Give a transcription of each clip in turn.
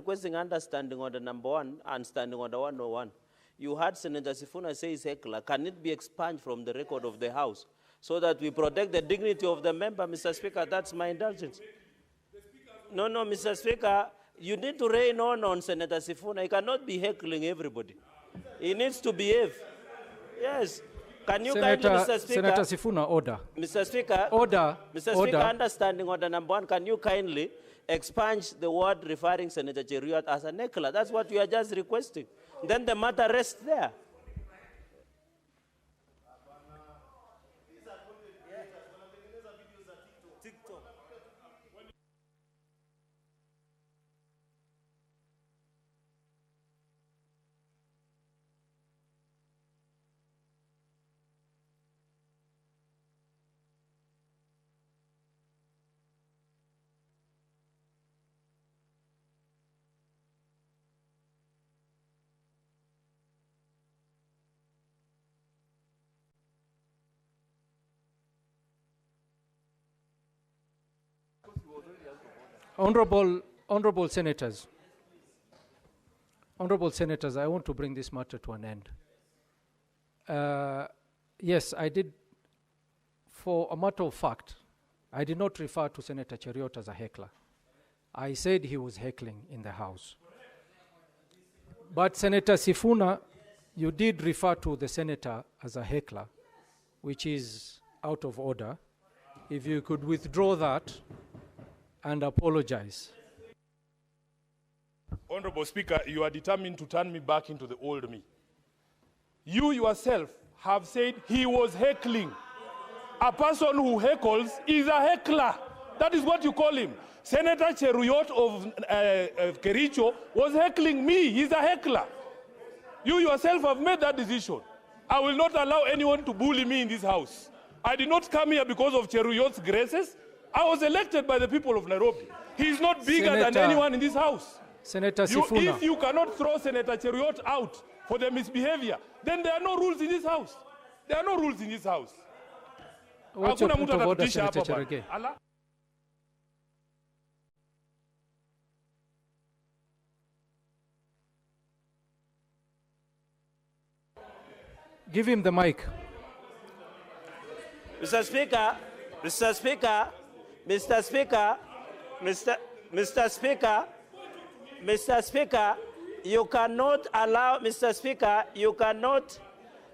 requesting understanding on the number 1 and standing on the 101. You heard Senator Sifuna say it's heckler. Can it be expunged from the record of the House so that we protect the dignity of the member, Mr. Speaker? That's my indulgence. No, Mr. Speaker, you need to rein on Senator Sifuna. He cannot be heckling everybody. He needs to behave. Yes. Can you kindly, Mr. Speaker? Senator Sifuna, order. Mr. Speaker. Order. Mr. Speaker, understanding order number 1, can you kindly expunge the word referring Senator Cheruiyot as a heckler? That's what you are just requesting. Then the matter rests there. Honorable Senators, I want to bring this matter to an end. Yes, I did, for a matter of fact, I did not refer to Senator Cheruiyot as a heckler. I said he was heckling in the House. But Senator Sifuna, you did refer to the senator as a heckler, which is out of order. If you could withdraw that and apologize. Honorable Speaker, you are determined to turn me back into the old me. You yourself have said he was heckling. A person who heckles is a heckler. That is what you call him. Senator Cheruiyot of Kericho was heckling me. He's a heckler. You yourself have made that decision. I will not allow anyone to bully me in this House. I did not come here because of Cheruiyot's graces. I was elected by the people of Nairobi. He's not bigger than anyone in this House. Senator Sifuna. If you cannot throw Senator Cheruiyot out for the misbehavior, then there are no rules in this House. There are no rules in this House. What's your point of order, Senator Cherargei? Give him the mic. Mr. Speaker, Mr. Speaker, Mr. Speaker, Mr. Speaker, Mr. Speaker, you cannot allow, Mr. Speaker, you cannot,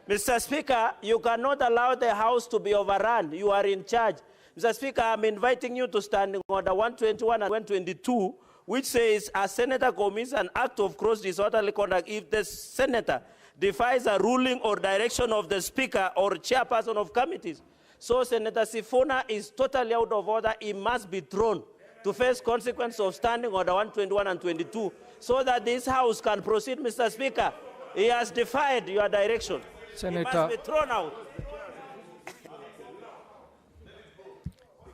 Mr. Speaker, you cannot allow the House to be overrun. You are in charge. Mr. Speaker, I'm inviting you to Standing Order 121 and 122, which says a senator commits an act of gross disorderly conduct if the senator defies a ruling or direction of the Speaker or chairperson of committees. So Senator Sifuna is totally out of order. He must be thrown to face consequence of Standing Order 121 and 22 so that this House can proceed, Mr. Speaker. He has defied your direction. Senator, he must be thrown out.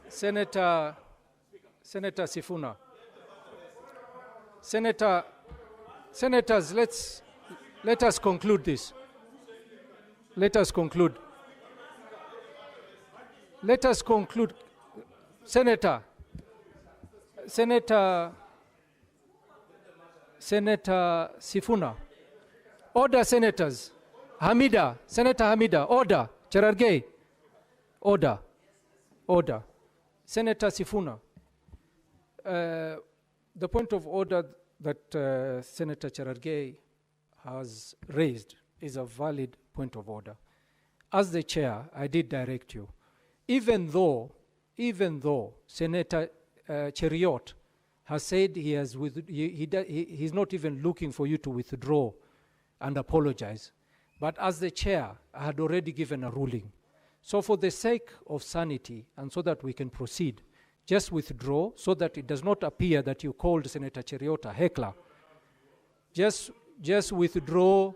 Senator Sifuna. Senators, let us conclude this. Let us conclude. Let us conclude. Senator Sifuna. Order, senators. Senator Hamida, order. Cherargei, order. Senator Sifuna. The point of order that Senator Cherargei has raised is a valid point of order. As the chair, I did direct you. Even though Senator Cheruiyot has said he's not even looking for you to withdraw and apologize. But as the chair, I had already given a ruling. So for the sake of sanity and so that we can proceed, just withdraw so that it does not appear that you called Senator Cheruiyot a heckler. Just withdraw,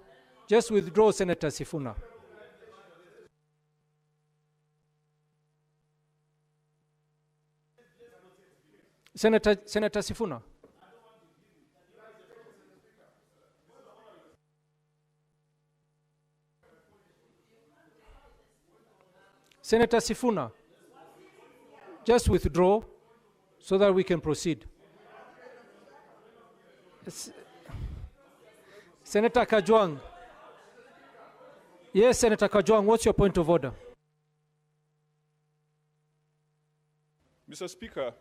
Senator Sifuna. Senator Sifuna. Senator Sifuna, just withdraw so that we can proceed. Senator Kajwang. Yes, Senator Kajwang, what's your point of order? Mr. Speaker,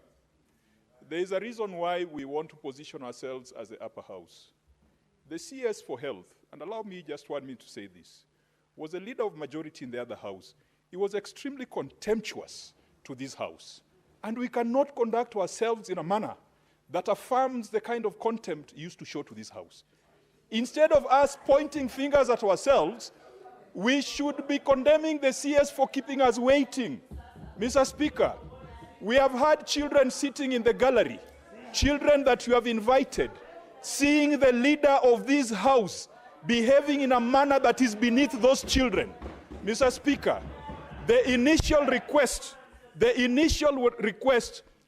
there is a reason why we want to position ourselves as the upper house. The CS for Health, and allow me just 1 minute to say this, was a leader of majority in the other house. He was extremely contemptuous to this house. And we cannot conduct ourselves in a manner that affirms the kind of contempt he used to show to this house. Instead of us pointing fingers at ourselves, we should be condemning the CS for keeping us waiting. Mr. Speaker, we have had children sitting in the gallery, children that you have invited, seeing the leader of this house behaving in a manner that is beneath those children. Mr. Speaker, the initial request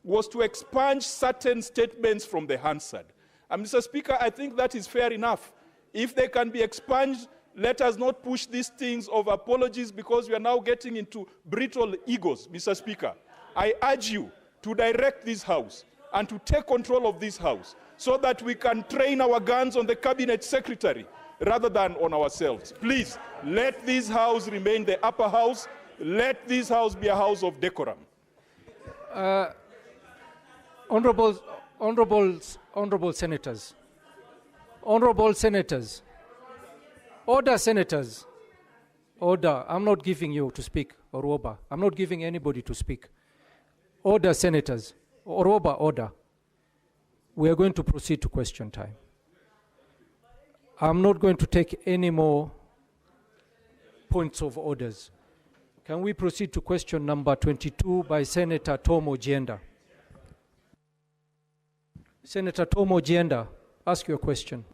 was to expunge certain statements from the Hansard. And Mr. Speaker, I think that is fair enough. If they can be expunged, let us not push these things of apologies because we are now getting into brittle egos, Mr. Speaker. I urge you to direct this house and to take control of this house so that we can train our guns on the cabinet secretary rather than on ourselves. Please, let this house remain the upper house. Let this house be a house of decorum. Honorable senators. Honorable senators. Order, senators. Order. I'm not giving you to speak, Oroba. I'm not giving anybody to speak. Order, senators. Oroba, order. We are going to proceed to question time. I'm not going to take any more points of orders. Can we proceed to question number 22 by Senator Tom Ojienda? Senator Tom Ojienda, ask your question.